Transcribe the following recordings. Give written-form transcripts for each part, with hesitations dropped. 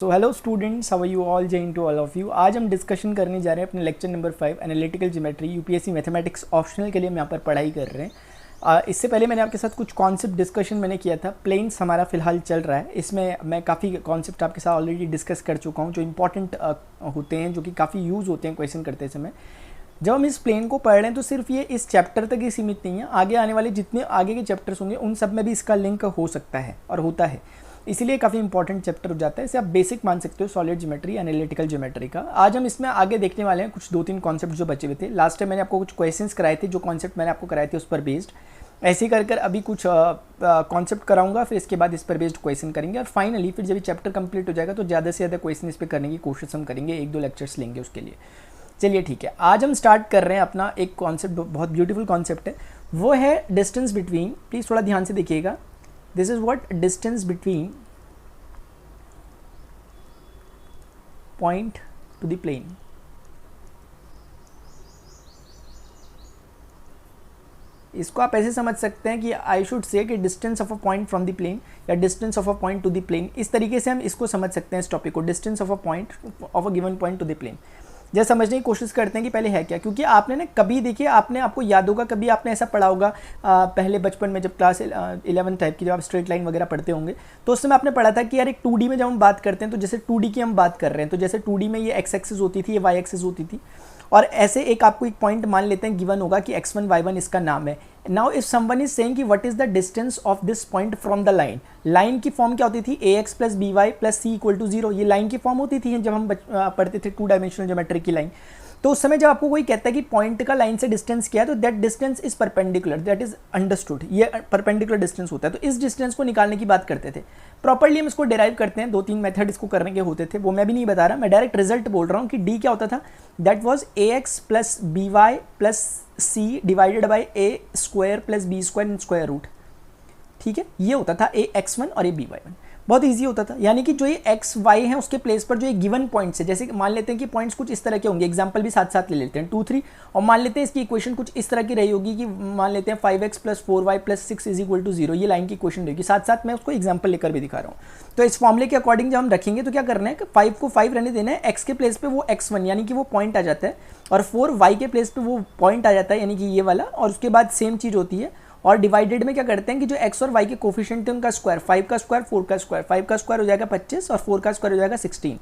So hello students, how are you all, जय to all of you. आज हम discussion करने जा रहे हैं अपने lecture number 5 analytical geometry UPSC mathematics optional के लिए हम यहाँ पर पढ़ाई कर रहे हैं। इससे पहले मैंने आपके साथ कुछ कॉन्सेप्ट डिस्कशन मैंने किया था। प्लेन्स हमारा फिलहाल चल रहा है, इसमें मैं काफ़ी कॉन्सेप्ट आपके साथ ऑलरेडी डिस्कस कर चुका हूँ जो इंपॉर्टेंट होते हैं, जो कि काफ़ी यूज़ होते हैं क्वेश्चन करते समय। जब हम इस प्लेन को पढ़ रहे हैं तो सिर्फ ये इस चैप्टर तक ही सीमित नहीं है, आगे आने वाले जितने आगे के चैप्टर्स होंगे उन सब में भी इसका लिंक हो सकता है और होता है, इसीलिए काफ़ी इंपॉर्टेंट चैप्टर हो जाता है। इसे आप बेसिक मान सकते हो सॉलिड ज्योमेट्री, एनालिटिकल ज्योमेट्री का। आज हम इसमें आगे देखने वाले हैं कुछ 2-3 कॉन्सेप्ट जो बचे हुए थे। लास्ट टाइम मैंने आपको कुछ क्वेश्चंस कराए थे, जो कॉन्सेप्ट मैंने आपको कराए थे उस पर बेस्ड। ऐसे ही कर अभी कुछ कॉन्सेप्ट कराऊंगा, फिर इसके बाद इस पर बेस्ड क्वेश्चन करेंगे और फाइनली फिर जब ये चैप्टर कंप्लीट हो जाएगा तो ज़्यादा से ज़्यादा क्वेश्चन इस पर करने की कोशिश हम करेंगे, 1-2 लेक्चर्स लेंगे उसके लिए। चलिए ठीक है, आज हम स्टार्ट कर रहे हैं अपना एक कॉन्सेप्ट, बहुत ब्यूटीफुल कॉन्सेप्ट है, वो है डिस्टेंस बिटवीन। प्लीज़ थोड़ा ध्यान से देखिएगा। This is what distance between point to the plane. इसको आप ऐसे समझ सकते हैं कि आई शुड से कि distance of a point from the plane या distance of a point to the plane. इस तरीके से हम इसको समझ सकते हैं, इस टॉपिक को, distance of a point of a given point to the plane. जैसे समझने की कोशिश करते हैं कि पहले है क्या, क्योंकि आपने ना कभी देखिए, आपको याद होगा, कभी आपने ऐसा पढ़ा होगा पहले बचपन में, जब क्लास 11 टाइप की जब आप स्ट्रेट लाइन वगैरह पढ़ते होंगे, तो उस समय आपने पढ़ा था कि यार एक 2D में जब हम बात करते हैं, तो जैसे 2D की हम बात कर रहे हैं, तो जैसे 2D में ये x एक्सिस होती थी, ये y एक्सिस होती थी, और ऐसे एक आपको एक पॉइंट मान लेते हैं, गिवन होगा कि x1 y1 इसका नाम है। Now if someone is saying कि what is the distance of this point from the line. Line की फॉर्म क्या होती थी, ax plus by plus c equal to 0। ये लाइन की फॉर्म होती थी जब हम पढ़ते थे 2 डायमेंशनल ज्योमेट्री की लाइन। तो उस समय जब आपको कोई कहता है कि पॉइंट का लाइन से डिस्टेंस क्या है, तो that distance is perpendicular, that is understood, ये परपेंडिकुलर डिस्टेंस होता है। तो इस डिस्टेंस को निकालने की बात करते थे। प्रॉपर्ली हम इसको डिराइव करते हैं, 2-3 मेथड इसको करने के होते थे, वो मैं भी नहीं बता रहा, मैं डायरेक्ट रिजल्ट बोल रहा हूँ कि डी क्या होता था, that was ax plus by plus c divided by a square plus b square in square root. ठीक है, ये होता था ax1 और by1। बहुत इजी होता था, यानी कि जो ये एक्स वाई है उसके प्लेस पर जो ये गिवन पॉइंट्स है, जैसे मान लेते हैं कि पॉइंट्स कुछ इस तरह के होंगे, एग्जांपल भी साथ साथ ले लेते हैं 2, 3, और मान लेते हैं इसकी इक्वेशन कुछ इस तरह की रही होगी कि मान लेते हैं 5x प्लस 4y प्लस 6 इज इक्वल टू 0। ये लाइन की इक्वेशन रहेगी, साथ साथ मैं उसको एग्जाम्पल लेकर भी दिखा रहा हूँ। तो इस फॉर्मुले के अकॉर्डिंग जब हम रखेंगे तो क्या करना है कि 5 को 5 रहने देना है, x के प्लेस पे वो x1 यानी कि वो पॉइंट आ जाता है, और 4y के प्लेस पे वो पॉइंट आ जाता है यानी कि ये वाला, और उसके बाद सेम चीज़ होती है। और डिवाइडेड में क्या करते हैं कि जो x और y के कोफिशिएंट है उनका स्क्वायर, 5 का स्क्वायर 4 का स्क्वायर, 5 का स्क्वायर हो जाएगा 25 और 4 का स्क्वायर हो जाएगा 16।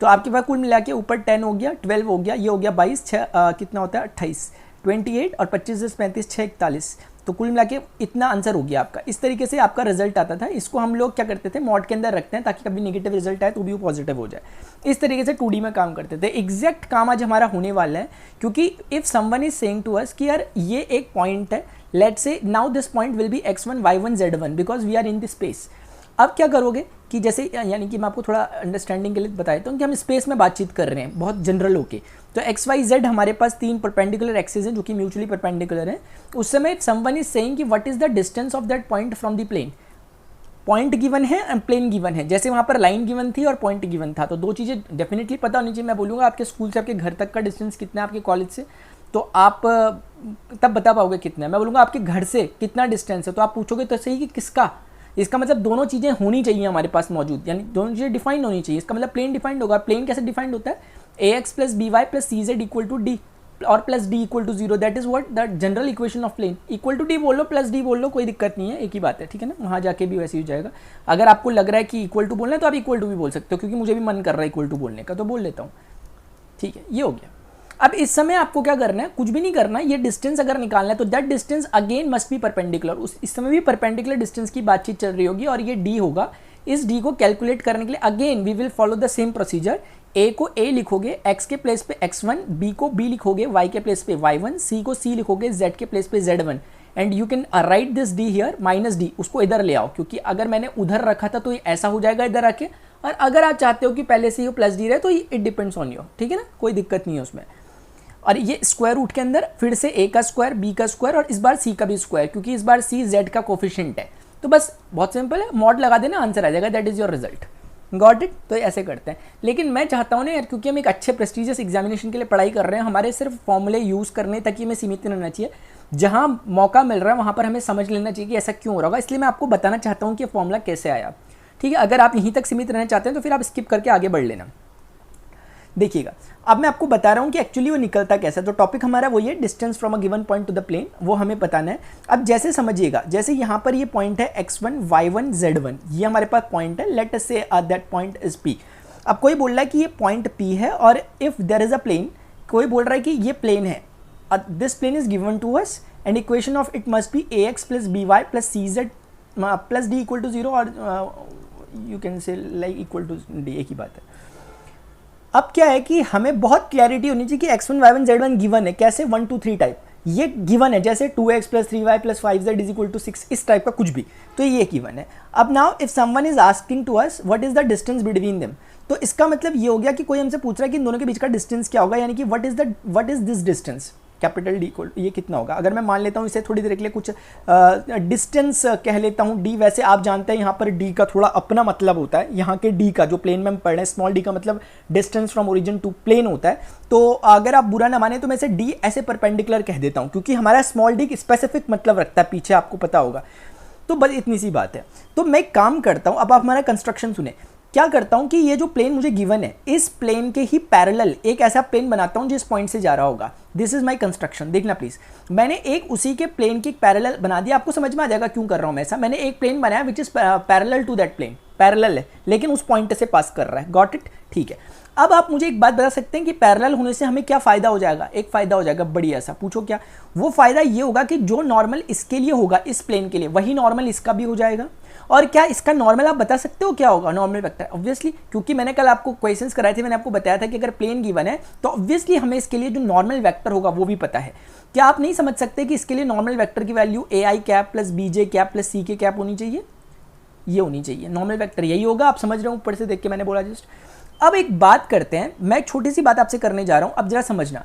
तो आपके पास कुल मिला के ऊपर 10 हो गया, 12 हो गया, ये हो गया 22, 6 कितना होता है 28, 28 और 25 से 35, 6 41, तो कुल मिला के इतना आंसर हो गया आपका। इस तरीके से आपका रिजल्ट आता था। इसको हम लोग क्या करते थे, मॉड के अंदर रखते हैं ताकि कभी नेगेटिव रिजल्ट आए तो भी वो पॉजिटिव हो जाए। इस तरीके से 2D में काम करते थे। एग्जैक्ट काम आज हमारा होने वाला है, क्योंकि if someone is saying to us कि यार ये एक पॉइंट है, let's say now this point will be x1 y1 z1 because we are in the space. अब क्या करोगे कि जैसे, यानी कि मैं आपको थोड़ा अंडरस्टैंडिंग के लिए बताया हूँ कि हम स्पेस में बातचीत कर रहे हैं बहुत जनरल होके। तो एक्स वाई जेड हमारे पास 3 परपेंडिकुलर एक्सिस हैं जो कि म्यूचुअली परपेंडिकुलर हैं। उस समय समवन इज सेइंग कि what is the distance of that point from the plane. Point given है एंड प्लेन गिवन है, जैसे वहाँ पर लाइन गिवन थी और पॉइंट गिवन था। तो 2 चीज़ें डेफिनेटली पता होनी चाहिए। मैं बोलूँगा आपके स्कूल से आपके घर तक का डिस्टेंस कितना है, आपके कॉलेज से, तो आप तब बता पाओगे कितना है। मैं बोलूँगा आपके घर से कितना डिस्टेंस है, तो आप पूछोगे तो सही कि किसका। इसका मतलब दोनों चीज़ें होनी चाहिए हमारे पास मौजूद, यानी दोनों चीज़ें डिफाइंड होनी चाहिए। इसका मतलब प्लेन डिफाइंड होगा। प्लेन कैसे डिफाइंड होता है, ax plus by plus C Z equal to D और plus D equal to 0। That is what the general equation of plane. Equal to D बोल लो, प्लस डी बोल लो, कोई दिक्कत नहीं है, एक ही बात है, ठीक है ना। वहाँ जाके भी वैसे ही हो जाएगा। अगर आपको लग रहा है कि इक्वल टू बोलना है तो आप इक्वल टू भी बोल सकते हो, क्योंकि मुझे भी मन कर रहा है इक्वल टू बोलने का, तो बोल लेता हूँ, ठीक है। ये हो गया। अब इस समय आपको क्या करना है, कुछ भी नहीं करना। ये डिस्टेंस अगर निकालना है तो that distance again must be perpendicular. इस समय भी परपेंडिकुलर डिस्टेंस की बातचीत चल रही होगी और ये डी होगा। इस डी को कैलकुलेट करने के लिए again we will follow the same procedure. A को ए लिखोगे x के प्लेस पे x1, बी को बी लिखोगे y के प्लेस पे y1, सी को सी लिखोगे z के प्लेस पे z1, and you can write this D here minus D. उसको इधर ले आओ, क्योंकि अगर मैंने उधर रखा था तो ये ऐसा हो जाएगा इधर आके, और अगर आप चाहते हो कि पहले से ही प्लस डी रहे तो इट डिपेंड्स ऑन यू, ठीक है ना, कोई दिक्कत नहीं है उसमें। और ये स्क्वायर रूट के अंदर फिर से a का स्क्वायर, b का स्क्वायर और इस बार c का भी स्क्वायर, क्योंकि इस बार c z का कोफिशिएंट है। तो बस बहुत सिंपल है, मॉड लगा देना, आंसर आ जाएगा, that is your result. Got it. तो ऐसे करते हैं। लेकिन मैं चाहता हूँ ना यार, क्योंकि हम एक अच्छे प्रेस्टिजियस एग्जामिनेशन के लिए पढ़ाई कर रहे हैं, हमारे सिर्फ फॉर्मूले यूज़ करने तक ही हमें सीमित नहीं रहना चाहिए। जहाँ मौका मिल रहा है वहाँ पर हमें समझ लेना चाहिए कि ऐसा क्यों हो रहा होगा। इसलिए मैं आपको बताना चाहता हूँ कि फॉर्मूला कैसे आया। ठीक है, अगर आप यहीं तक सीमित रहना चाहते हैं तो फिर आप स्किप करके आगे बढ़ लेना। देखिएगा, अब मैं आपको बता रहा हूँ कि एक्चुअली वो निकलता कैसा है। तो टॉपिक हमारा वही है, distance from a given point to the plane, वो हमें बताना है। अब जैसे समझिएगा, जैसे यहाँ पर ये पॉइंट है x1 y1 z1, ये हमारे पास पॉइंट है, let us say that point is p। अब कोई बोल रहा है कि ये पॉइंट p है और if there is a plane, कोई बोल रहा है कि ये प्लेन है, this plane is given to us and equation of it must be ax plus by plus cz plus d equal to 0 और you can say like equal to d, एक ही बात है। अब क्या है कि हमें बहुत क्लैरिटी होनी चाहिए कि x1 y1 z1 गिवन है, कैसे 1 2 3 टाइप, ये गिवन है, जैसे 2x plus 3y plus 5z is equal to 6, इस टाइप का कुछ भी, तो ये गिवन है। अब now if someone is asking to us what is the distance between them, तो इसका मतलब ये हो गया कि कोई हमसे पूछ रहा है कि इन दोनों के बीच का डिस्टेंस क्या होगा, यानी कि what is this distance, capital D equal ये कितना होगा। अगर मैं मान लेता हूँ इसे थोड़ी देर के लिए कुछ डिस्टेंस कह लेता हूँ डी, वैसे आप जानते हैं यहाँ पर डी का थोड़ा अपना मतलब होता है, यहाँ के डी का जो प्लेन में हम पढ़ रहे हैं, स्मॉल डी का मतलब distance from origin to plane होता है। तो अगर आप बुरा ना माने तो मैं इसे डी ऐसे परपेंडिकुलर कह देता हूँ, क्योंकि हमारा स्मॉल डी स्पेसिफिक मतलब रखता है, पीछे आपको पता होगा। तो बस इतनी सी बात है। तो मैं काम करता हूँ, अब आप हमारा कंस्ट्रक्शन सुने, क्या करता हूं कि ये जो प्लेन मुझे गिवन है, इस प्लेन के ही पैरेलल एक ऐसा प्लेन बनाता हूं जिस पॉइंट से जा रहा होगा। दिस इज माय कंस्ट्रक्शन, देखना प्लीज, मैंने एक उसी के प्लेन की पैरेलल बना दिया, आपको समझ में आ जाएगा क्यों कर रहा हूं मैं ऐसा। मैंने एक प्लेन बनाया which is parallel to that plane, parallel है लेकिन उस पॉइंट से पास कर रहा है, गॉट इट, ठीक है। अब आप मुझे एक बात बता सकते हैं कि पैरेलल होने से हमें क्या फायदा हो जाएगा। एक फायदा हो जाएगा बढ़िया सा, पूछो क्या। वो फायदा ये होगा कि जो नॉर्मल इसके लिए होगा, इस प्लेन के लिए, वही नॉर्मल इसका भी हो जाएगा। और क्या इसका नॉर्मल आप बता सकते हो क्या होगा, नॉर्मल वेक्टर, ऑब्वियसली, क्योंकि मैंने कल आपको क्वेश्चंस कराए थे, मैंने आपको बताया था कि अगर प्लेन गिवन है तो ऑब्वियसली हमें इसके लिए जो नॉर्मल वेक्टर होगा वो भी पता है। क्या आप नहीं समझ सकते कि इसके लिए नॉर्मल वेक्टर की value ai cap plus bj cap plus ck cap होनी चाहिए, ये होनी चाहिए नॉर्मल वेक्टर, यही होगा। आप समझ रहे हो, ऊपर से देख के मैंने बोला जस्ट। अब एक बात करते हैं, मैं छोटी सी बात आपसे करने जा रहा हूं, अब जरा समझना।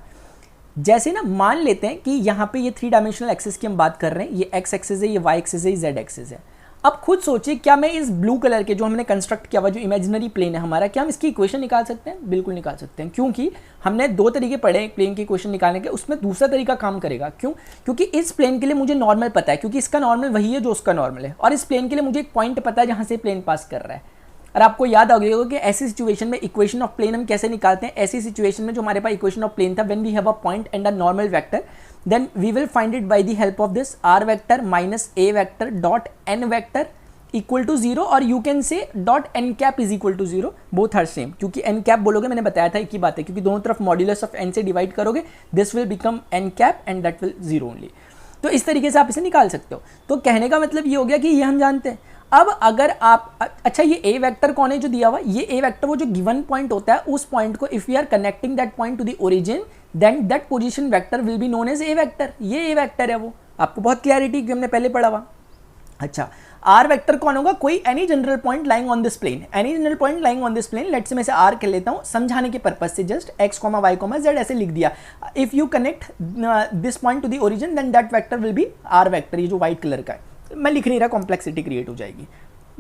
जैसे ना मान लेते हैं कि यहां पे ये 3 डायमेंशनल एक्सिस की हम बात कर रहे हैं, ये x एक्सिस है, ये y एक्सिस है, ये z एक्सिस है। अब खुद सोचिए, क्या मैं इस ब्लू कलर के जो हमने कंस्ट्रक्ट किया हुआ जो इमेजिनरी प्लेन है हमारा, क्या हम इसकी इक्वेशन निकाल सकते हैं? बिल्कुल निकाल सकते हैं, क्योंकि हमने 2 तरीके पढ़े हैं प्लेन की इक्वेशन निकालने के, उसमें दूसरा तरीका काम करेगा। क्यों? क्योंकि इस प्लेन के लिए मुझे नॉर्मल पता है, क्योंकि इसका नॉर्मल वही है जो उसका नॉर्मल है, और इस प्लेन के लिए मुझे एक पॉइंट पता है जहां से प्लेन पास कर रहा है। और आपको याद आ गया होगा कि ऐसी सिचुएशन में इक्वेशन ऑफ प्लेन हम कैसे निकालते हैं। ऐसी सिचुएशन में जो हमारे पास इक्वेशन ऑफ प्लेन था, when we have a point and a normal vector, then we will find it by the help of this r vector minus a vector dot n vector equal to 0, और you can say dot n cap is equal to 0, both are same. क्योंकि n cap बोलोगे, मैंने बताया था एक ही बात है, क्योंकि दोनों तरफ मॉड्यूलस ऑफ n से डिवाइड करोगे, this will become n cap and that will 0 only. तो इस तरीके से आप इसे निकाल सकते हो। तो कहने का मतलब ये हो गया कि ये हम जानते हैं। अब अगर आप, अच्छा ये a वेक्टर कौन है जो दिया हुआ, ये a वेक्टर वो जो गिवन पॉइंट होता है, उस पॉइंट को if we are connecting that point to the origin, then that position vector will be known as a vector. ये a वेक्टर है, वो आपको बहुत क्लैरिटी हमने पहले पढ़ा हुआ। अच्छा, r वेक्टर कौन होगा? कोई any general point lying on this plane, any general point lying on this plane. Let's say मैं इसे r कर लेता हूं समझाने के पर्पज से, जस्ट x, y, z ऐसे लिख दिया। If you connect this point to the origin, then that vector will be r vector. ये जो व्हाइट कलर का है, मैं लिख नहीं रहा, कॉम्प्लेक्सिटी क्रिएट हो जाएगी।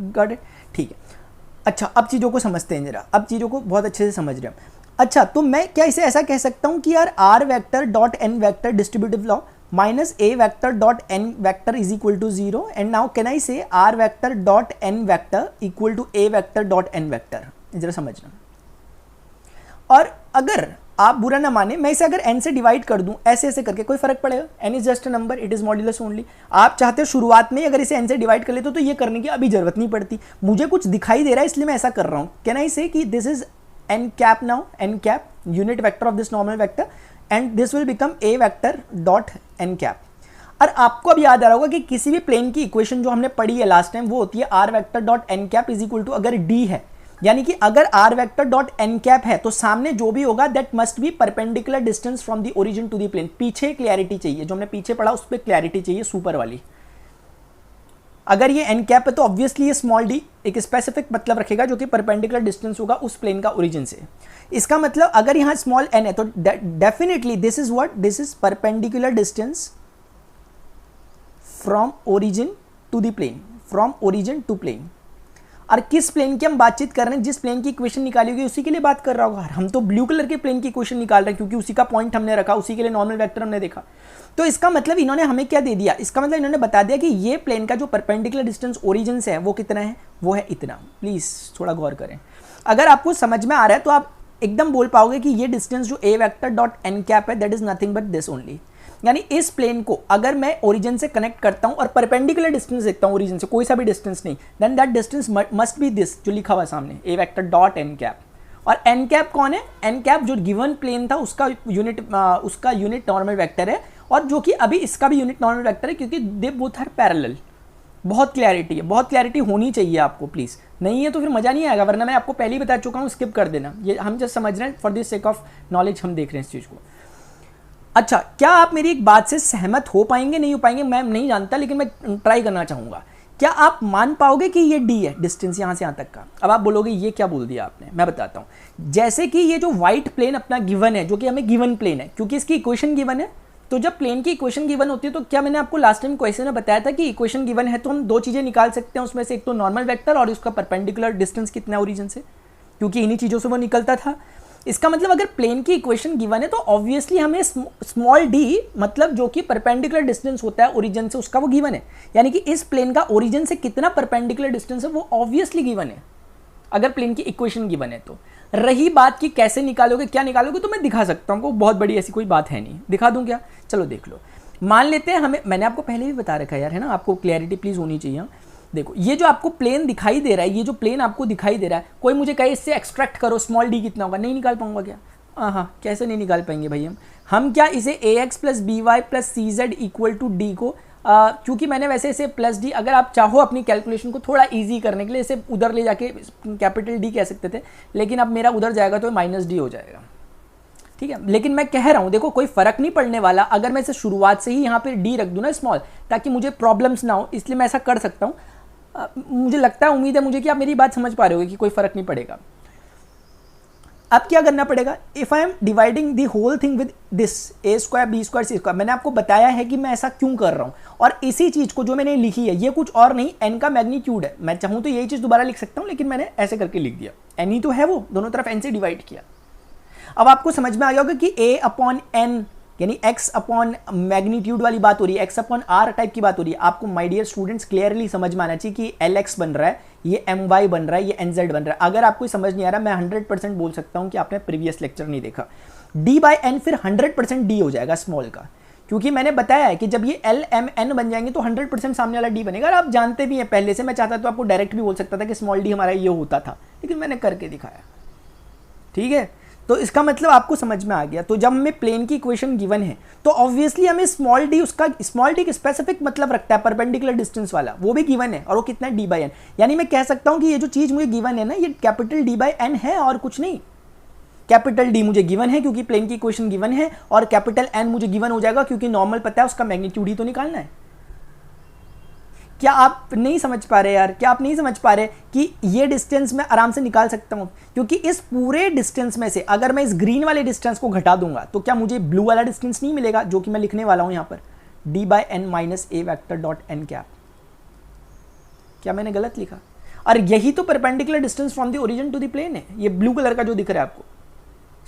गॉट इट, ठीक है। अच्छा, अब चीज़ों को समझते हैं जरा, अब चीज़ों को बहुत अच्छे से समझ रहे हैं। अच्छा, तो मैं क्या इसे ऐसा कह सकता हूं कि यार r vector dot n vector distributive law minus a vector dot n vector is equal to 0, and now can I say r vector dot n vector equal to a vector dot n vector. जरा समझना। और अगर आप बुरा ना माने, मैं इसे अगर n से डिवाइड कर दूं ऐसे ऐसे करके, कोई फर्क पड़ेगा? n is just a number, it is modulus only. आप चाहते हो शुरुआत में अगर इसे n से डिवाइड कर लेते तो ये करने की अभी जरूरत नहीं पड़ती। मुझे कुछ दिखाई दे रहा है इसलिए मैं ऐसा कर रहा हूं। कैन आई से कि this is n cap, now n cap unit vector of this normal vector, and this will become a vector dot n cap. और आपको अब याद आ रहा होगा कि किसी भी प्लेन की इक्वेशन जो हमने पढ़ी है लास्ट टाइम, वो होती है r vector dot n cap is equal to, अगर d है, यानी कि अगर r vector dot n cap है तो सामने जो भी होगा that must be perpendicular distance from the origin to the plane. पीछे क्लैरिटी चाहिए, जो हमने पीछे पढ़ा उस पर क्लैरिटी चाहिए, सुपर वाली। अगर ये n कैप है तो ऑब्वियसली ये स्मॉल d एक स्पेसिफिक मतलब रखेगा जो कि परपेंडिकुलर डिस्टेंस होगा उस प्लेन का ओरिजिन से। इसका मतलब अगर यहाँ स्मॉल n है तो definitely this is what, this is perpendicular distance from origin to the plane, from origin to plane. और किस प्लेन की हम बातचीत कर रहे हैं, जिस प्लेन की इक्वेशन निकाली होगी उसी के लिए बात कर रहा होगा। हम तो ब्लू कलर के प्लेन की इक्वेशन निकाल रहे हैं क्योंकि उसी का पॉइंट हमने रखा, उसी के लिए नॉर्मल वेक्टर हमने देखा। तो इसका मतलब इन्होंने हमें क्या दे दिया, इसका मतलब इन्होंने बता दिया कि ये प्लेन का जो परपेंडिकुलर डिस्टेंस ओरिजिन से है वो कितना है, वो है इतना। प्लीज़ थोड़ा गौर करें, अगर आपको समझ में आ रहा है तो आप एकदम बोल पाओगे कि ये डिस्टेंस जो ए वेक्टर डॉट एन कैप है that is nothing but this only. यानी इस प्लेन को अगर मैं ओरिजिन से कनेक्ट करता हूं और परपेंडिकुलर डिस्टेंस देखता हूं ओरिजिन से, कोई सा भी डिस्टेंस नहीं, then that distance must be this जो लिखा हुआ सामने, a vector dot n cap. और एन कैप कौन है, एन कैप जो गिवन प्लेन था उसका यूनिट नॉर्मल वेक्टर है, और जो कि अभी इसका भी यूनिट नॉर्मल वेक्टर है क्योंकि दे बोथ आर पैरेलल। बहुत क्लैरिटी है, बहुत क्लैरिटी होनी चाहिए आपको प्लीज़, नहीं है तो फिर मज़ा नहीं आएगा, वरना मैं आपको पहले ही बता चुका हूँ, स्किप कर देना। ये हम जस्ट समझ रहे हैं, for this sake of knowledge हम देख रहे हैं इस चीज़ को। अच्छा, क्या आप मेरी एक बात से सहमत हो पाएंगे, नहीं हो पाएंगे मैं नहीं जानता, लेकिन मैं ट्राई करना चाहूँगा। क्या आप मान पाओगे कि ये डी है डिस्टेंस यहाँ से यहाँ तक का? अब आप बोलोगे ये क्या बोल दिया आपने, मैं बताता हूँ। जैसे कि ये जो व्हाइट प्लेन अपना गिवन है, जो कि हमें गिवन प्लेन है क्योंकि इसकी इक्वेशन गिवन है, तो जब प्लेन की इक्वेशन गिवन होती है तो क्या मैंने आपको लास्ट टाइम क्वेश्चन में बताया था कि इक्वेशन गिवन है तो हम दो चीज़ें निकाल सकते हैं उसमें से, एक तो नॉर्मल वेक्टर और उसका परपेंडिकुलर डिस्टेंस कितना है ओरिजिन से, क्योंकि इन्हीं चीज़ों से वो निकलता था। इसका मतलब अगर प्लेन की इक्वेशन गिवन है तो ऑब्वियसली हमें स्मॉल डी, मतलब जो कि परपेंडिकुलर डिस्टेंस होता है ओरिजिन से, उसका वो गिवन है। यानी कि इस प्लेन का ओरिजिन से कितना परपेंडिकुलर डिस्टेंस है वो ऑब्वियसली गिवन है अगर प्लेन की इक्वेशन गिवन है तो। रही बात कि कैसे निकालोगे, क्या निकालोगे, तो मैं दिखा सकता हूँ, बहुत बड़ी ऐसी कोई बात है नहीं, दिखा दूँ क्या? चलो देख लो। मान लेते हैं हमें, मैंने आपको पहले भी बता रखा है यार, है ना, आपको क्लैरिटी प्लीज़ होनी चाहिए। देखो ये जो आपको प्लेन दिखाई दे रहा है, ये जो प्लेन आपको दिखाई दे रहा है, कोई मुझे कहे इससे एक्सट्रैक्ट करो स्मॉल डी कितना होगा, नहीं निकाल पाऊंगा क्या? हाँ, कैसे नहीं निकाल पाएंगे भाई हम क्या इसे A X plus B Y plus C Z equal to D को, क्योंकि मैंने वैसे इसे प्लस डी, अगर आप चाहो अपनी कैलकुलेशन को थोड़ा इजी करने के लिए इसे उधर ले जाके कैपिटल डी कह सकते थे, लेकिन अब मेरा उधर जाएगा तो माइनस डी हो जाएगा, ठीक है। लेकिन मैं कह रहा हूं देखो कोई फर्क नहीं पड़ने वाला अगर मैं इसे शुरुआत से ही यहाँ पे डी रख दूं ना स्मॉल, ताकि मुझे प्रॉब्लम्स ना हो, इसलिए मैं ऐसा कर सकता हूँ। मुझे लगता है, उम्मीद है मुझे कि आप मेरी बात समझ पा रहे होगे कि कोई फर्क नहीं पड़ेगा। अब क्या करना पड़ेगा, if I am dividing the whole thing with this a square b square c square, मैंने आपको बताया है कि मैं ऐसा क्यों कर रहा हूं, और इसी चीज को जो मैंने लिखी है ये कुछ और नहीं, एन का मैग्नीट्यूड है। मैं चाहूं तो यही चीज दोबारा लिख सकता हूं, लेकिन मैंने ऐसे करके लिख दिया, एन ही तो है वो, दोनों तरफ एन से डिवाइड किया। अब आपको समझ में आ गया होगा कि ए अपॉन एन यानी x अपॉन मैग्नीट्यूड वाली बात हो रही है, x अपॉन आर टाइप की बात हो रही है। आपको माय डियर स्टूडेंट्स क्लियरली समझ में आना चाहिए कि lx बन रहा है, ये my बन रहा है, ये nz बन रहा है। अगर आपको समझ नहीं आ रहा, मैं 100% बोल सकता हूं कि आपने प्रीवियस लेक्चर नहीं देखा। d बाई एन फिर 100% d हो जाएगा स्मॉल का, क्योंकि मैंने बताया है कि जब ये l m n बन जाएंगे तो 100% सामने वाला d बनेगा। और आप जानते भी हैं पहले से, मैं चाहता तो आपको डायरेक्ट भी बोल सकता था कि स्मॉल d हमारा ये होता था, लेकिन मैंने करके दिखाया, ठीक है। तो इसका मतलब आपको समझ में आ गया। तो जब हमें प्लेन की इक्वेशन गिवन है तो ऑब्वियसली हमें स्मॉल डी, उसका स्मॉल डी स्पेसिफिक मतलब रखता है परपेंडिकुलर डिस्टेंस वाला, वो भी गिवन है, और वो कितना है डी बाई एन। यानी मैं कह सकता हूं कि ये जो चीज मुझे गिवन है ना, ये कैपिटल डी बाई एन है और कुछ नहीं। कैपिटल डी मुझे गिवन है क्योंकि प्लेन की इक्वेशन गिवन है, और कैपिटल एन मुझे गिवन हो जाएगा क्योंकि नॉर्मल पता है, उसका मैग्नीट्यूड ही तो निकालना है। क्या आप नहीं समझ पा रहे यार, क्या आप नहीं समझ पा रहे कि ये डिस्टेंस मैं आराम से निकाल सकता हूं, क्योंकि इस पूरे डिस्टेंस में से अगर मैं इस ग्रीन वाले डिस्टेंस को घटा दूंगा तो क्या मुझे ब्लू वाला डिस्टेंस नहीं मिलेगा, जो कि मैं लिखने वाला हूं यहां पर, d by n minus a vector dot n cap. क्या मैंने गलत लिखा? और यही तो perpendicular distance from the origin to the plane है, ये ब्लू कलर का जो दिख रहा है आपको,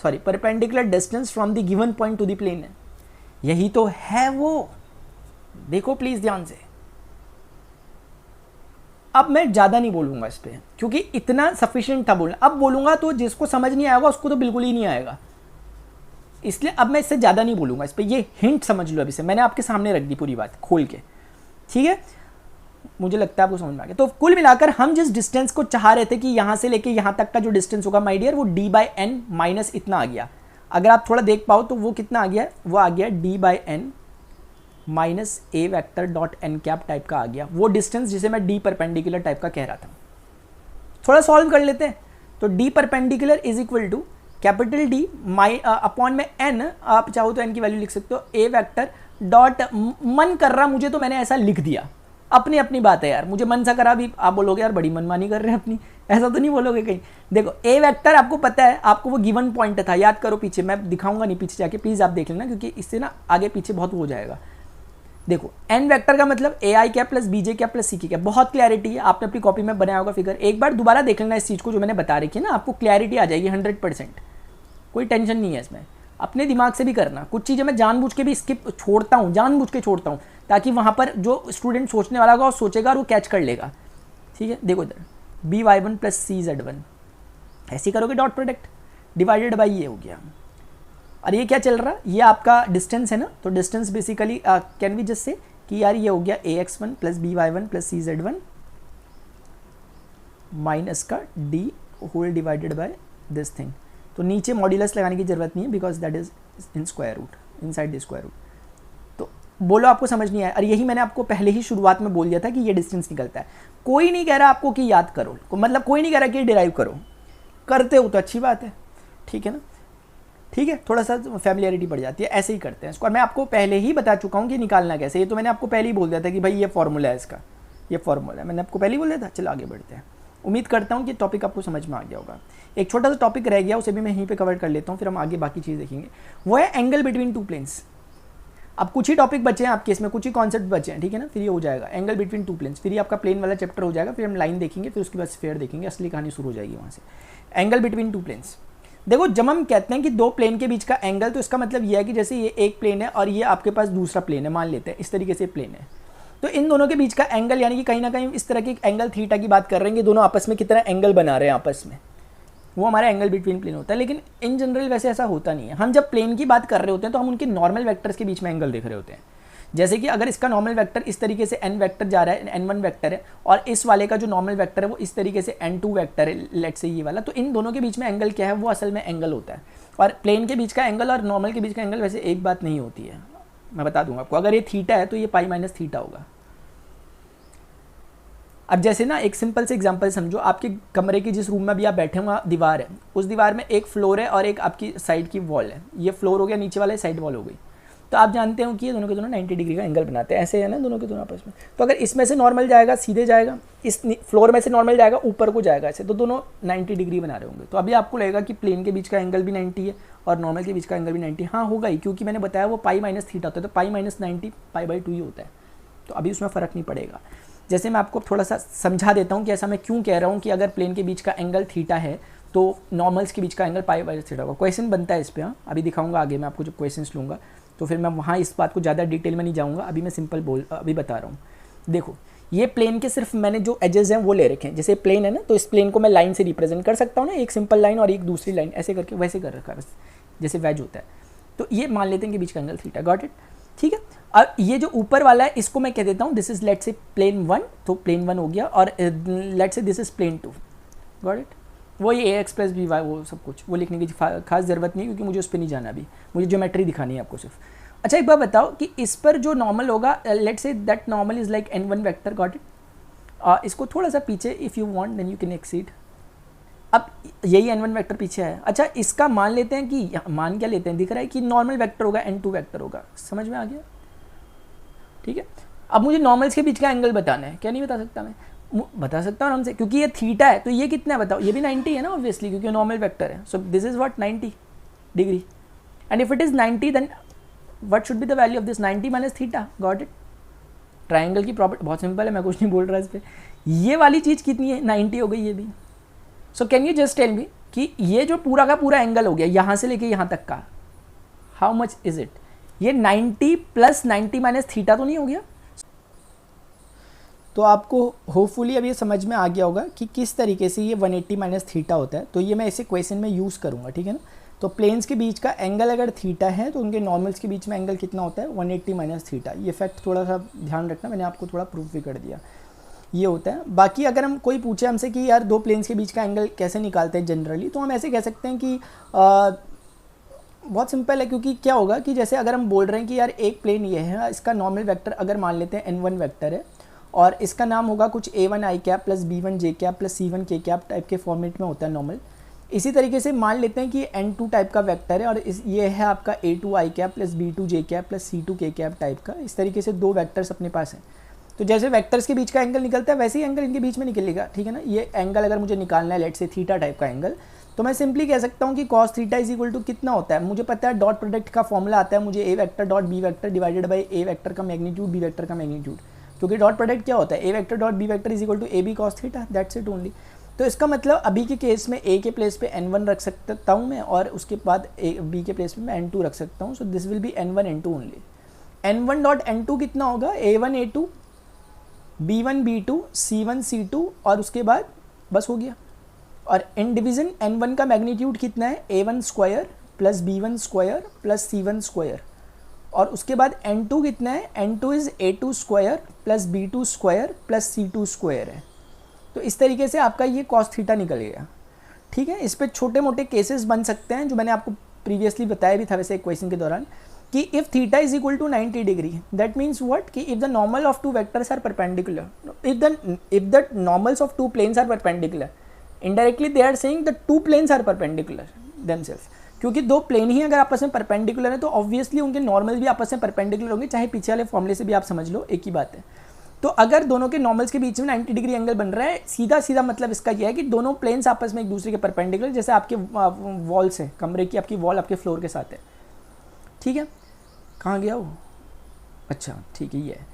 sorry, perpendicular distance from the given point to the plane है, यही तो है वो। देखो प्लीज ध्यान से। अब मैं ज़्यादा नहीं बोलूँगा इस पर, क्योंकि इतना सफिशिएंट था बोलना। अब बोलूँगा तो जिसको समझ नहीं आएगा उसको तो बिल्कुल ही नहीं आएगा, इसलिए अब मैं इससे ज़्यादा नहीं बोलूँगा इस पर। ये हिंट समझ लो अभी से, मैंने आपके सामने रख दी पूरी बात खोल के, ठीक है। मुझे लगता है आपको समझ में आ गया। तो कुल मिलाकर हम जिस डिस्टेंस को चाह रहे थे कि यहाँ से लेके यहाँ तक का जो डिस्टेंस होगा माय डियर, वो डी बाई एन माइनस इतना आ गया। अगर आप थोड़ा देख पाओ तो वो कितना आ गया, वो आ गया d by n minus a vector dot n cap type का आ गया, वो डिस्टेंस जिसे मैं डी परपेंडिकुलर टाइप का कह रहा था। थोड़ा सॉल्व कर लेते हैं। तो d perpendicular is equal to capital d upon में एन, आप चाहो तो एन की वैल्यू लिख सकते हो, ए वेक्टर डॉट, मन कर रहा मुझे तो मैंने ऐसा लिख दिया, अपनी अपनी बात है यार, मुझे मन सा करा भी, आप बोलोगे यार बड़ी मनमानी कर रहे हैं अपनी, ऐसा तो नहीं बोलोगे कहीं। देखो ए वेक्टर आपको पता है, आपको वो गिवन पॉइंट था, याद करो पीछे, मैं दिखाऊंगा नहीं पीछे जाके, प्लीज आप देख लेना, क्योंकि इससे ना आगे पीछे बहुत हो जाएगा। देखो एन वेक्टर का मतलब A I cap plus B J cap plus C K cap, बहुत क्लैरिटी है, आपने अपनी कॉपी में बनाया होगा फिगर, एक बार दोबारा देख लेना इस चीज़ को जो मैंने बता रखी है ना, आपको क्लैरिटी आ जाएगी 100%, कोई टेंशन नहीं है इसमें, अपने दिमाग से भी करना। कुछ चीज़ें मैं जानबूझ के भी स्किप छोड़ता हूँ, जानबूझ के छोड़ता हूँ, ताकि वहाँ पर जो स्टूडेंट सोचने वाला होगा वो सोचेगा और वो कैच कर लेगा। ठीक है, देखो इधर B Y one plus C Z one, ऐसे करोगे डॉट प्रोडक्ट डिवाइडेड बाई ये हो गया, और ये क्या चल रहा है, ये आपका डिस्टेंस है ना, तो distance basically can we just say कि यार ये हो गया A X one plus B Y one plus C Z one minus का D whole divided by this thing. तो नीचे मॉड्यूलस लगाने की जरूरत नहीं है because that is in square root, inside the square root. तो बोलो आपको समझ नहीं आया, और यही मैंने आपको पहले ही शुरुआत में बोल दिया था कि ये डिस्टेंस निकलता है। कोई नहीं कह रहा आपको कि याद करो, मतलब कोई नहीं कह रहा कि डिराइव करो, करते हो तो अच्छी बात है, ठीक है ना, ठीक है, थोड़ा सा फैमिलियरिटी बढ़ जाती है, ऐसे ही करते हैं इसको। और मैं आपको पहले ही बता चुका हूँ कि निकालना कैसे, ये तो मैंने आपको पहले ही बोल दिया था कि भाई ये फॉर्मूला है इसका, ये फॉर्मूला है, मैंने आपको पहले ही बोल दिया था। चलो आगे बढ़ते हैं, उम्मीद करता हूँ कि टॉपिक आपको समझ में आ गया होगा। एक छोटा सा टॉपिक रह गया, उसे भी मैं यहीं पे कवर कर लेता हूँ, फिर हम आगे बाकी चीज़ देखेंगे। वो है एंगल बिटवीन टू प्लेन्स। अब कुछ ही टॉपिक बचे हैं आपके इसमें, कुछ ही कॉन्सेप्ट बचे हैं, ठीक है ना, फिर ये हो जाएगा एंगल बिटवीन टू प्लेन्स, फिर ये आपका प्लेन वाला चैप्टर हो जाएगा, फिर हम लाइन देखेंगे, फिर उसके बाद स्फीयर देखेंगे, असली कहानी शुरू हो जाएगी वहाँ से। एंगल बिटवीन टू प्लेन्स, देखो जब हम कहते हैं कि दो प्लेन के बीच का एंगल, तो इसका मतलब यह है कि जैसे ये एक प्लेन है और ये आपके पास दूसरा प्लेन है, मान लेते हैं इस तरीके से प्लेन है, तो इन दोनों के बीच का एंगल यानी कि कहीं ना कहीं इस तरह के एंगल थीटा की बात कर रहे हैं कि दोनों आपस में कितना एंगल बना रहे हैं आपस में, वो हमारा एंगल बिटवीन प्लेन होता है। लेकिन इन जनरल वैसे ऐसा होता नहीं है। हम जब प्लेन की बात कर रहे होते हैं तो हम उनके नॉर्मल वेक्टर्स के बीच में एंगल देख रहे होते हैं। जैसे कि अगर इसका नॉर्मल वेक्टर इस तरीके से n वेक्टर जा रहा है, n1 वेक्टर है, और इस वाले का जो नॉर्मल वेक्टर है वो इस तरीके से n2 वेक्टर है, लेट से ये वाला, तो इन दोनों के बीच में एंगल क्या है, वो असल में एंगल होता है। और प्लेन के बीच का एंगल और नॉर्मल के बीच का एंगल वैसे एक बात नहीं होती है, मैं बता दूंगा आपको। अगर ये थीटा है तो ये पाई माइनस थीटा होगा। अब जैसे ना एक सिंपल से एग्जांपल समझो, आपके कमरे की जिस रूम में भी आप बैठे हो दीवार है, उस दीवार में एक फ्लोर है और एक आपकी साइड की वॉल है, ये फ्लोर हो गया, नीचे वाले साइड वॉल हो गई। तो आप जानते हो कि ये दोनों के दोनों 90 डिग्री का एंगल बनाते हैं, ऐसे है ना दोनों के दोनों आपस में। तो अगर इसमें से नॉर्मल जाएगा सीधे जाएगा, इस फ्लोर में से नॉर्मल जाएगा ऊपर को जाएगा ऐसे, तो दोनों 90 डिग्री बना रहे होंगे। तो अभी आपको लगेगा कि प्लेन के बीच का एंगल भी 90 है और नॉर्मल के बीच का एंगल भी 90, हाँ होगा ही, क्योंकि मैंने बताया वो पाई माइनस थीटा होता है, तो पाई माइनस 90 पाई बाई 2 ही होता है। तो अभी उसमें फ़र्क नहीं पड़ेगा। जैसे मैं आपको थोड़ा सा समझा देता हूँ कि ऐसा मैं क्यों कह रहा हूँ कि अगर प्लेन के बीच का एंगल थीटा है तो नॉर्मल्स के बीच का एंगल पाई बाई थीटा होगा। क्वेश्चन बनता है इस पर, हाँ अभी दिखाऊंगा आगे मैं आपको जब क्वेश्चंस लूँगा, तो फिर मैं वहाँ इस बात को ज़्यादा डिटेल में नहीं जाऊँगा, अभी मैं सिंपल अभी बता रहा हूँ। देखो ये प्लेन के सिर्फ मैंने जो एजेस हैं वो ले रखे हैं। जैसे प्लेन है ना, तो इस प्लेन को मैं लाइन से रिप्रेजेंट कर सकता हूँ ना, एक सिंपल लाइन और एक दूसरी लाइन, ऐसे करके वैसे कर रखा है बस, जैसे वेज होता है। तो ये मान लेते हैं कि बीच का एंगल थीटा, गॉट इट, ठीक है। अब ये जो ऊपर वाला है इसको मैं कह देता हूँ this is let's say plane 1, तो प्लेन 1 हो गया, और let's say this is plane 2, got it. वो ये ax प्लस बी वाई वो सब कुछ वो लिखने की खास ज़रूरत नहीं, क्योंकि मुझे उस पर नहीं जाना अभी, मुझे ज्योमेट्री दिखानी है आपको सिर्फ। अच्छा एक बार बताओ कि इस पर जो नॉर्मल होगा, let's say that normal is like n1 vector, got it. इसको थोड़ा सा पीछे if you want then you can exceed. अब यही n1 वेक्टर पीछे है। अच्छा इसका मान लेते हैं कि मान क्या लेते हैं, दिख रहा है कि नॉर्मल वेक्टर होगा, n2 वेक्टर होगा, समझ में आ गया, ठीक है। अब मुझे नॉर्मल्स के बीच का एंगल बताना है, क्या नहीं बता सकता मैं, बता सकता हूँ आराम से, क्योंकि ये थीटा है तो ये कितना है बताओ, ये भी 90 है ना ऑब्वियसली, क्योंकि नॉर्मल वेक्टर है। So this is what 90 degree, and if it is 90 then what should be the value of this, 90 minus theta, got it. Triangle की प्रॉपर्टी बहुत सिंपल है, मैं कुछ नहीं बोल रहा इस पर। ये वाली चीज़ कितनी है, 90 हो गई ये भी। So can you just tell me कि ये जो पूरा का पूरा एंगल हो गया यहाँ से लेके यहाँ तक का, हाउ मच इज इट, ये 90 प्लस 90 माइनस थीटा तो नहीं हो गया। तो आपको होपफुली अब ये समझ में आ गया होगा कि किस तरीके से ये 180 माइनस थीटा होता है। तो ये मैं इसे क्वेश्चन में यूज़ करूँगा, ठीक है ना। तो प्लेन्स के बीच का एंगल अगर थीटा है तो उनके नॉर्मल्स के बीच में एंगल कितना होता है, 180 माइनस थीटा। ये फैक्ट थोड़ा सा ध्यान रखना, मैंने आपको थोड़ा प्रूफ भी कर दिया, ये होता है। बाकी अगर हम कोई पूछे हमसे कि यार दो प्लेन्स के बीच का एंगल कैसे निकालते हैं जनरली, तो हम ऐसे कह सकते हैं कि बहुत सिंपल है, क्योंकि क्या होगा कि जैसे अगर हम बोल रहे हैं कि यार एक प्लेन ये है, इसका नॉर्मल वेक्टर अगर मान लेते हैं n1 वेक्टर है, और इसका नाम होगा कुछ a1 i cap plus b1 j cap plus c1 k cap type के फॉर्मेट में होता है नॉर्मल। इसी तरीके से मान लेते हैं कि n2 टाइप का वेक्टर है, और ये है आपका a2 i cap plus b2 j cap plus c2 k cap type का। इस तरीके से दो वेक्टर्स अपने पास हैं। तो जैसे वेक्टर्स के बीच का एंगल निकलता है वैसे ही एंगल इनके बीच में निकलेगा, ठीक है ना। ये एंगल अगर मुझे निकालना है लेट से थीटा टाइप का एंगल, तो मैं सिंपली कह सकता हूँ कि cos theta is equal to कितना होता है, मुझे पता है डॉट प्रोडक्ट का फॉर्मूला आता है मुझे, A vector dot B vector divided by A vector का मैग्नीट्यूड बी वेक्टर का मैग्नीट्यूड, क्योंकि डॉट प्रोडक्ट क्या होता है, A vector dot B vector is equal to A B cos theta, that's it only. तो इसका मतलब अभी के केस में ए के प्लेस पे n1 रख सकता हूँ मैं, और उसके बाद बी के प्लेस पे मैं n2 रख सकता हूँ। So this will be n1 n2 only. n1 dot n2 कितना होगा, a1 a2 b1 b2 c1 c2, और उसके बाद बस हो गया। और इन डिवीजन n1 का मैग्नीट्यूड कितना है, a1 square plus b1 square plus c1 square, और उसके बाद n2 कितना है, n2 is a2 square plus b2 square plus c2 square है। तो इस तरीके से आपका ये cos थीटा निकल गया। ठीक है, इस पे छोटे मोटे केसेस बन सकते हैं जो मैंने आपको प्रीवियसली बताया भी था वैसे एक क्वेश्चन के दौरान, कि if theta is equal to 90 degree that means what, कि if the normal of two vectors are perpendicular, if the normals of two planes are perpendicular, indirectly they are saying the two planes are perpendicular themself, क्योंकि दो plane ही अगर आपस में perpendicular है तो obviously उनके normal भी आपस में परपेंडिकुलर होंगे, चाहे पीछे वाले फॉर्मूले से भी आप समझ लो एक ही बात है। तो अगर दोनों के नॉर्मल्स के बीच में 90 डिग्री एंगल बन रहा है, सीधा सीधा मतलब इसका यह है कि दोनों प्लेन्स आपस में एक दूसरे के परपेंडिकुलर, जैसे आपके वॉल्स है, कमरे की आपकी वॉल आपके फ्लोर के साथ है। ठीक है, कहाँ गया वो, अच्छा ठीक है ये है।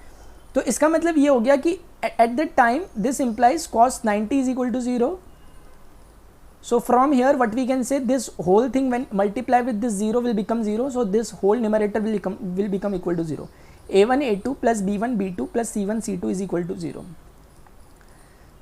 तो इसका मतलब ये हो गया कि at the time this implies cos 90 is equal to 0। So from here what we can say, this whole thing when multiply with this 0 will become 0, so this whole numerator will become equal to 0. a1 a2 plus b1 b2 plus c1 c2 is equal to 0।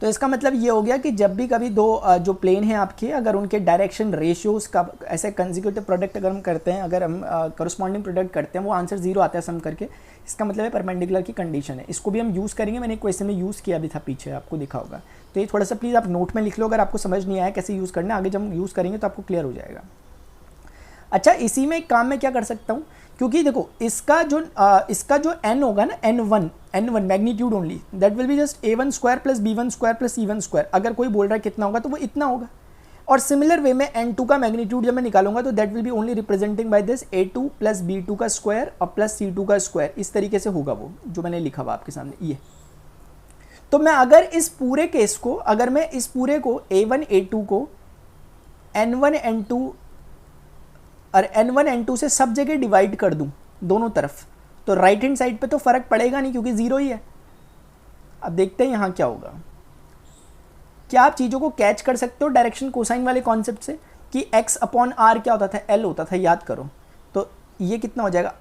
तो इसका मतलब ये हो गया कि जब भी कभी दो जो प्लेन हैं आपके, अगर उनके डायरेक्शन रेशियोज़ का ऐसे कंसेक्यूटिव प्रोडक्ट अगर हम करते हैं, अगर हम करस्पॉन्डिंग प्रोडक्ट करते हैं, वो आंसर 0 आता है सम करके, इसका मतलब है परपेंडिकुलर की कंडीशन है। इसको भी हम यूज़ करेंगे, मैंने एक क्वेश्चन में यूज़ किया भी था पीछे, आपको दिखा होगा। तो ये थोड़ा सा प्लीज़ आप नोट में लिख लो, अगर आपको समझ नहीं आया कैसे यूज़ करना है, आगे जब हम यूज़ करेंगे तो आपको क्लियर हो जाएगा। अच्छा, इसी में एक काम मैं क्या कर सकता हूँ, क्योंकि देखो इसका जो n होगा ना, n1 magnitude only, that will be just a1 square plus b1 square plus c1 square. अगर कोई बोल रहा है कितना होगा तो वो इतना होगा। और सिमिलर वे में n2 का मैग्नीट्यूड जब मैं निकालूंगा तो that will be only representing by this a2 plus b2 का स्क्वायर और प्लस c2 का स्क्वायर। इस तरीके से होगा वो जो मैंने लिखा हुआ आपके सामने ये। तो मैं अगर इस पूरे केस को, अगर मैं इस पूरे को a1 a2 को n1 n2 और n1 n2 से सब जगह डिवाइड कर दूं दोनों तरफ, तो राइट हैंड साइड पे तो फर्क पड़ेगा नहीं क्योंकि 0 ही है। अब देखते हैं यहाँ क्या होगा। क्या आप चीज़ों को कैच कर सकते हो डायरेक्शन कोसाइन वाले कॉन्सेप्ट से, कि x अपॉन r क्या होता था, l होता था, याद करो। तो ये कितना हो जाएगा,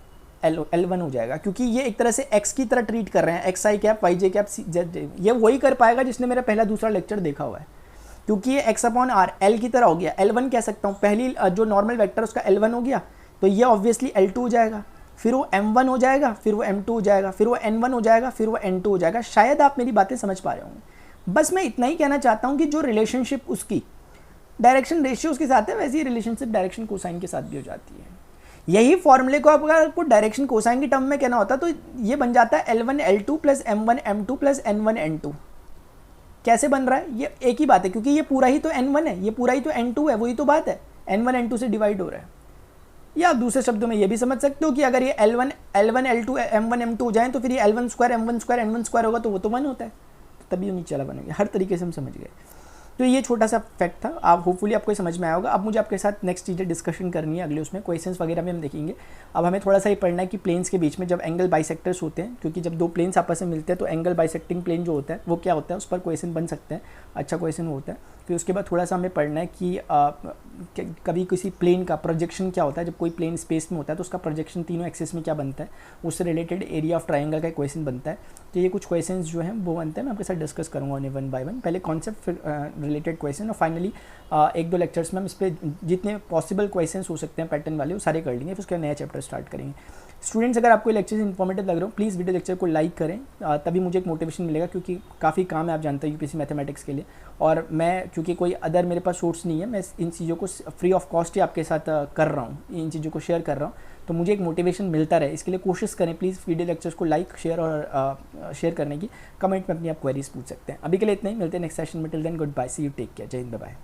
L1 हो जाएगा, क्योंकि ये एक तरह से x की तरह ट्रीट कर रहे हैं, एक्स आई कैप वाई जे कैप z। ये वही कर पाएगा जिसने मेरा पहला दूसरा लेक्चर देखा हुआ है, क्योंकि ये x अपॉन r l की तरह हो गया। L1 कह सकता हूँ, पहली जो नॉर्मल वेक्टर उसका L1 हो गया, तो ये ऑब्वियसली L2 हो जाएगा, फिर वो M1 हो जाएगा, फिर वो M2 हो जाएगा, फिर वो N1 हो जाएगा, फिर वो N2 हो जाएगा। शायद आप मेरी बातें समझ पा रहे होंगे। बस मैं इतना ही कहना चाहता हूँ कि जो रिलेशनशिप उसकी डायरेक्शन रेशियोज के साथ है, वैसी रिलेशनशिप डायरेक्शन कोसाइन के साथ भी हो जाती है। यही फॉर्मूले को अगर आपको डायरेक्शन कोसाइन की टर्म में कहना होता तो ये बन जाता है L1 L2 plus M1 M2 plus N1 N2। कैसे बन रहा है, ये एक ही बात है, क्योंकि ये पूरा ही तो N1 है, ये पूरा ही तो N2 है, वही तो बात है, N1 N2 से डिवाइड हो रहा है। या दूसरे शब्दों में ये भी समझ सकते हो कि अगर ये L1 L2 M1 M2 हो जाए तो फिर ये L1 square M1 square N1 square होगा तो वो तो 1 होता है, तभी वो नीचे वाला बनेगा। हर तरीके से हम समझ गए। तो ये छोटा सा फैक्ट था, आप होपफुली आपको समझ में आया होगा। अब मुझे आपके साथ नेक्स्ट चीज़ें डिस्कशन करनी है, अगले उसमें क्वेश्चंस वगैरह भी हम देखेंगे। अब हमें थोड़ा सा ये पढ़ना है कि प्लेन्स के बीच में जब एंगल बाइसेक्टर्स होते हैं, क्योंकि जब दो प्लेन्स आपस में मिलते हैं तो एंगल बाइसेक्टिंग प्लेन जो होता है वो क्या होता है, उस पर क्वेश्चन बन सकते हैं, अच्छा क्वेश्चन होता है। फिर उसके बाद थोड़ा सा हमें पढ़ना है कि कभी किसी प्लेन का प्रोजेक्शन क्या होता है, जब कोई प्लेन स्पेस में होता है तो उसका प्रोजेक्शन तीनों एक्सिस में क्या बनता है, उससे रिलेटेड एरिया ऑफ ट्राइंगल का क्वेश्चन बनता है। तो ये कुछ क्वेश्चंस जो हैं वो बनते हैं, मैं आपके साथ डिस्कस करूँगा उन्हें वन बाय वन, पहले कॉन्सेप्ट फिर रिलेटेड क्वेश्चन, और फाइनली एक दो लेक्चर्स में हम इस पर जितने पॉसिबल क्वेश्चंस हो सकते हैं पैटर्न वाले वो सारे कर लेंगे, फिर उसका नया चैप्टर स्टार्ट करेंगे। स्टूडेंट्स, अगर आपको लेक्चर इन्फॉर्मेटिव लग रहा हो प्लीज़ वीडियो लेक्चर को लाइक करें, तभी मुझे एक मोटिवेशन मिलेगा, क्योंकि काफ़ी काम है आप जानते हैं यूपीएससी मैथमेटिक्स के लिए, और मैं क्योंकि कोई अदर मेरे पास सोर्स नहीं है, मैं इन चीज़ों को फ्री ऑफ कॉस्ट ही आपके साथ कर रहा हूँ, इन चीज़ों को शेयर कर रहा हूँ, तो मुझे एक मोटिवेशन मिलता रहे, इसके लिए कोशिश करें प्लीज़ वीडियो लेक्चर्स को लाइक शेयर और शेयर करने की, कमेंट में अपनी आप क्वेरीज पूछ सकते हैं। अभी के लिए इतना ही, मिलते हैं नेक्स्ट सेशन में। Till then goodbye, see you, take care, जय हिंद, बाय बाय।